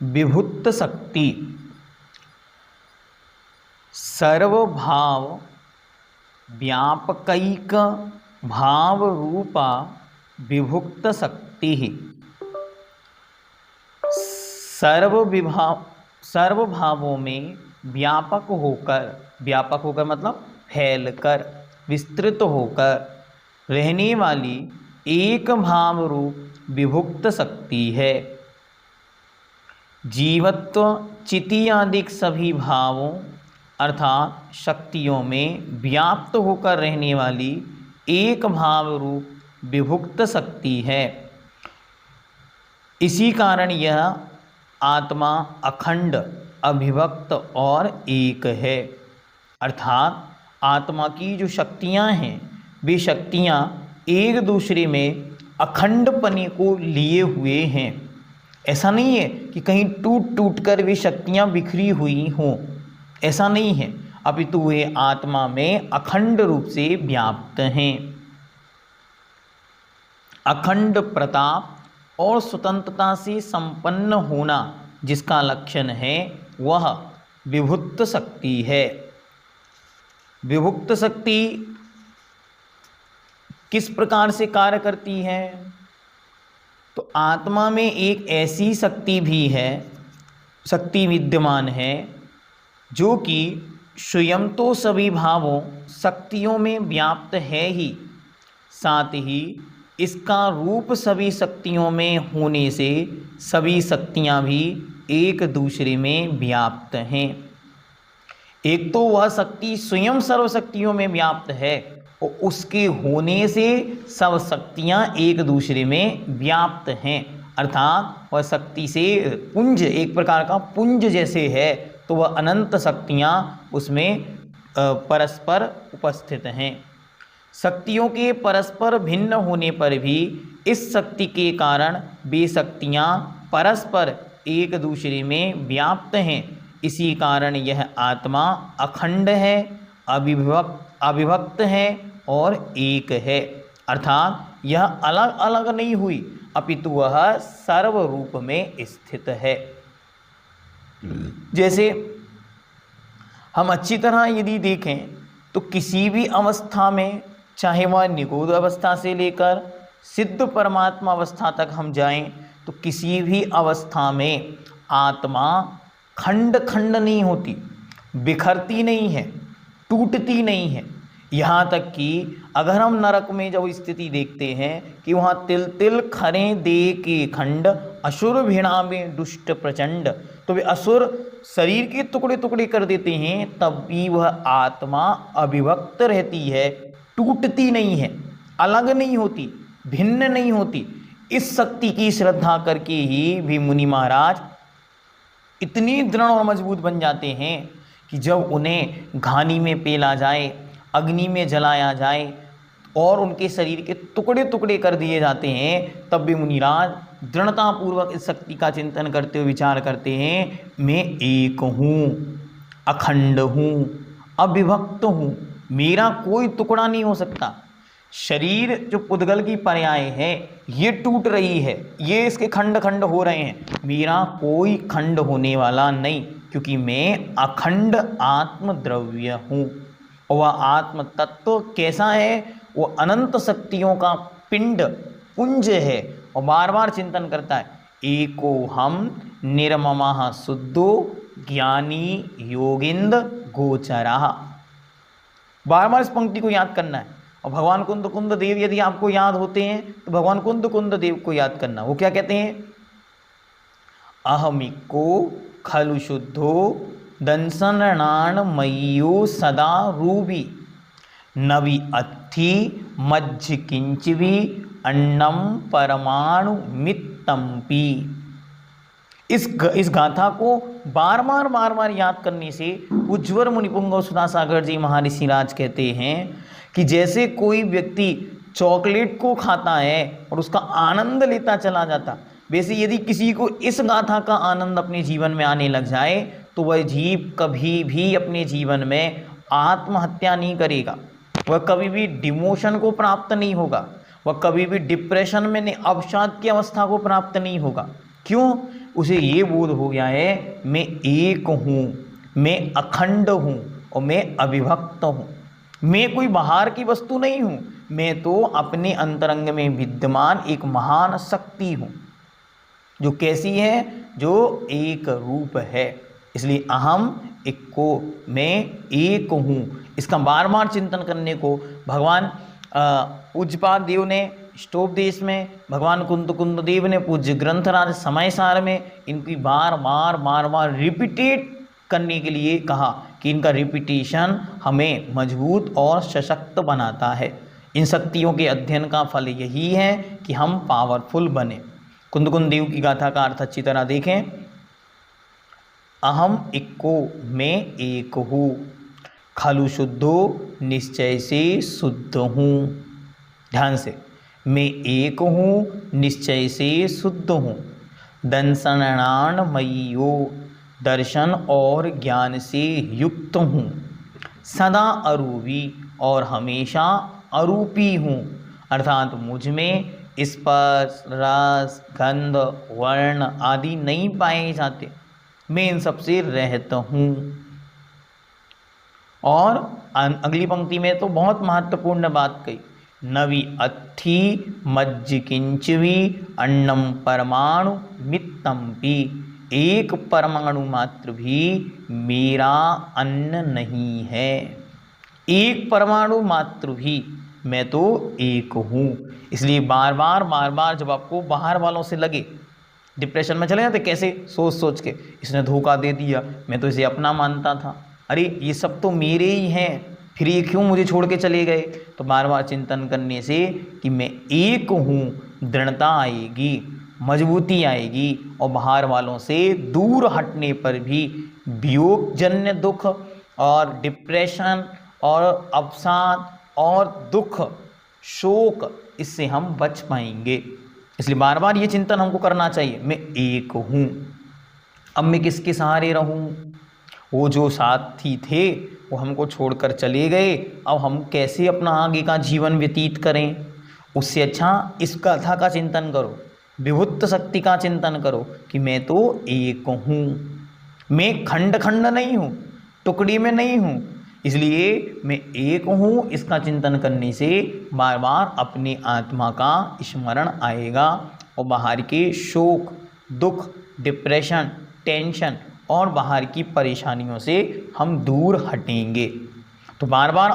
विभुक्त शक्ति, सर्वभाव व्यापकैक भाव रूपा विभुक्त शक्ति। सर्वभावों में व्यापक होकर मतलब फैलकर, विस्तृत होकर रहने वाली एक भाव रूप विभुक्त शक्ति है। जीवत्व चिति आदि सभी भावों अर्थात शक्तियों में व्याप्त होकर रहने वाली एक भाव रूप विभुक्त शक्ति है। इसी कारण यह आत्मा अखंड, अविभक्त और एक है। अर्थात आत्मा की जो शक्तियाँ हैं वे शक्तियाँ एक दूसरे में अखंडपने को लिए हुए हैं। ऐसा नहीं है कि कहीं टूट टूट कर वे शक्तियाँ बिखरी हुई हों, ऐसा नहीं है, अपितु वे आत्मा में अखंड रूप से व्याप्त हैं। अखंड प्रताप और स्वतंत्रता से संपन्न होना जिसका लक्षण है वह विभुक्त शक्ति है। विभुक्त शक्ति किस प्रकार से कार्य करती है? तो आत्मा में एक ऐसी शक्ति भी है, शक्ति विद्यमान है जो कि स्वयं तो सभी भावों शक्तियों में व्याप्त है ही, साथ ही इसका रूप सभी शक्तियों में होने से सभी शक्तियां भी एक दूसरे में व्याप्त हैं। एक तो वह शक्ति स्वयं सर्वशक्तियों में व्याप्त है और उसके होने से सब शक्तियां एक दूसरे में व्याप्त हैं। अर्थात वह शक्ति से पुंज, एक प्रकार का पुंज जैसे है, तो वह अनंत शक्तियां उसमें परस्पर उपस्थित हैं। शक्तियों के परस्पर भिन्न होने पर भी इस शक्ति के कारण वे शक्तियाँ परस्पर एक दूसरे में व्याप्त हैं। इसी कारण यह आत्मा अखंड है, अविभक्त है और एक है। अर्थात यह अलग अलग नहीं हुई, अपितु वह सर्व रूप में स्थित है। जैसे हम अच्छी तरह यदि देखें तो किसी भी अवस्था में, चाहे वह निगूढ़ अवस्था से लेकर सिद्ध परमात्मा अवस्था तक हम जाएं, तो किसी भी अवस्था में आत्मा खंड खंड नहीं होती, बिखरती नहीं है, टूटती नहीं है। यहाँ तक कि अगर हम नरक में जब स्थिति देखते हैं कि वहाँ तिल तिल खरे दे के खंड, असुर भिड़ा में दुष्ट प्रचंड, तो वे असुर शरीर के टुकड़े टुकड़े कर देते हैं, तब भी वह आत्मा अविभक्त रहती है, टूटती नहीं है, अलग नहीं होती, भिन्न नहीं होती। इस शक्ति की श्रद्धा करके ही भी मुनि महाराज इतनी दृढ़ और मजबूत बन जाते हैं कि जब उन्हें घानी में पेला जाए, अग्नि में जलाया जाए और उनके शरीर के टुकड़े टुकड़े कर दिए जाते हैं, तब भी मुनिराज दृढ़तापूर्वक इस शक्ति का चिंतन करते हुए विचार करते हैं, मैं एक हूँ, अखंड हूँ, अविभक्त हूँ, मेरा कोई टुकड़ा नहीं हो सकता। शरीर जो पुद्गल की पर्याय है ये टूट रही है, ये इसके खंड खंड हो रहे हैं, मेरा कोई खंड होने वाला नहीं, क्योंकि मैं अखंड आत्म द्रव्य हूँ। और वह आत्म तत्व कैसा है? वो अनंत शक्तियों का पिंड, पुंज है। और बार बार चिंतन करता है, एको हम निर्ममः शुद्धो ज्ञानी योगिंद गोचरा। बार बार इस पंक्ति को याद करना है। और भगवान कुंद देव यदि आपको याद होते हैं तो भगवान कुंद देव को याद करना। वो क्या कहते हैं? अहमिको खलु शुद्धो दंसनान मय्यो सदा रूबी नवि अत्थि मज्ज किंचवी अन्नम परमाणु मित्तम्पी। इस गाथा को बार बार याद करने से उज्ज्वल मुनिपुंगव सुधा सागर जी महर्षि राज कहते हैं कि जैसे कोई व्यक्ति चॉकलेट को खाता है और उसका आनंद लेता चला जाता, वैसे यदि किसी को इस गाथा का आनंद अपने जीवन में आने लग जाए तो वह जीव कभी भी अपने जीवन में आत्महत्या नहीं करेगा, वह कभी भी डिमोशन को प्राप्त नहीं होगा, वह कभी भी डिप्रेशन में अवसाद की अवस्था को प्राप्त नहीं होगा। क्यों? उसे ये बोध हो गया है मैं एक हूँ, मैं अखंड हूँ और मैं अविभक्त हूँ। मैं कोई बाहर की वस्तु नहीं हूँ, मैं तो अपने अंतरंग में विद्यमान एक महान शक्ति हूँ, जो कैसी है? जो एक रूप है। इसलिए अहम इक्को, मैं एक हूँ। इसका बार बार चिंतन करने को भगवान पूज्यपाद देव ने स्टोपदेश में, भगवान कुंद देव ने पूज्य ग्रंथराज समय सार में इनकी बार बार रिपीटेट करने के लिए कहा कि इनका रिपीटेशन हमें मजबूत और सशक्त बनाता है। इन शक्तियों के अध्ययन का फल यही है कि हम पावरफुल बने। कुंद देव की गाथा का अर्थ अच्छी तरह देखें। अहम इक्को, मैं एक हूँ, खलु शुद्धो निश्चय से शुद्ध हूँ। ध्यान से, मैं एक हूँ, निश्चय से शुद्ध हूँ। दंसनान मय्यो, दर्शन और ज्ञान से युक्त हूँ। सदा अरूपी, और हमेशा अरूपी हूँ, अर्थात मुझ में स्पर्श, रस, गंध, वर्ण आदि नहीं पाए जाते। मैं इन सबसे रहता हूँ। और अगली पंक्ति में तो बहुत महत्वपूर्ण बात कही, नवि अत्थि मज्ज किंचवी अन्नम परमाणु मित्तम्पि, एक परमाणु मात्र भी मेरा अन्न नहीं है। एक परमाणु मात्र भी, मैं तो एक हूँ। इसलिए बार बार जब आपको बाहर वालों से लगे, डिप्रेशन में चले जाते कैसे, सोच सोच के इसने धोखा दे दिया, मैं तो इसे अपना मानता था, अरे ये सब तो मेरे ही हैं, फिर ये क्यों मुझे छोड़ के चले गए। तो बार बार चिंतन करने से कि मैं एक हूँ, दृढ़ता आएगी, मजबूती आएगी, और बाहर वालों से दूर हटने पर भी वियोगजन्य दुख और डिप्रेशन और अवसाद और दुख, शोक, इससे हम बच पाएंगे। इसलिए बार बार ये चिंतन हमको करना चाहिए, मैं एक हूँ। अब मैं किसके सहारे रहूँ? वो जो साथी थे वो हमको छोड़कर चले गए, अब हम कैसे अपना आगे का जीवन व्यतीत करें? उससे अच्छा इस कथा का चिंतन करो, विभुत शक्ति का चिंतन करो कि मैं तो एक हूँ, मैं खंड खंड नहीं हूँ, टुकड़ी में नहीं हूँ। इसलिए मैं एक हूँ, इसका चिंतन करने से बार बार अपनी आत्मा का स्मरण आएगा और बाहर के शोक, दुख, डिप्रेशन, टेंशन और बाहर की परेशानियों से हम दूर हटेंगे। तो बार बार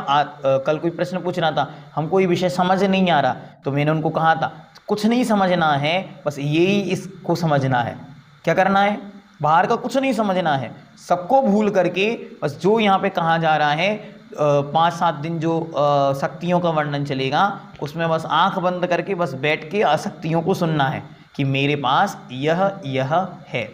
कल कोई प्रश्न पूछ रहा था, हमको ये विषय समझ नहीं आ रहा, तो मैंने उनको कहा था कुछ नहीं समझना है, बस यही इसको समझना है। क्या करना है? बाहर का कुछ नहीं समझना है, सबको भूल करके बस जो यहाँ पे कहा जा रहा है 5-7 दिन जो शक्तियों का वर्णन चलेगा, उसमें बस आंख बंद करके बस बैठ के शक्तियों को सुनना है कि मेरे पास यह है।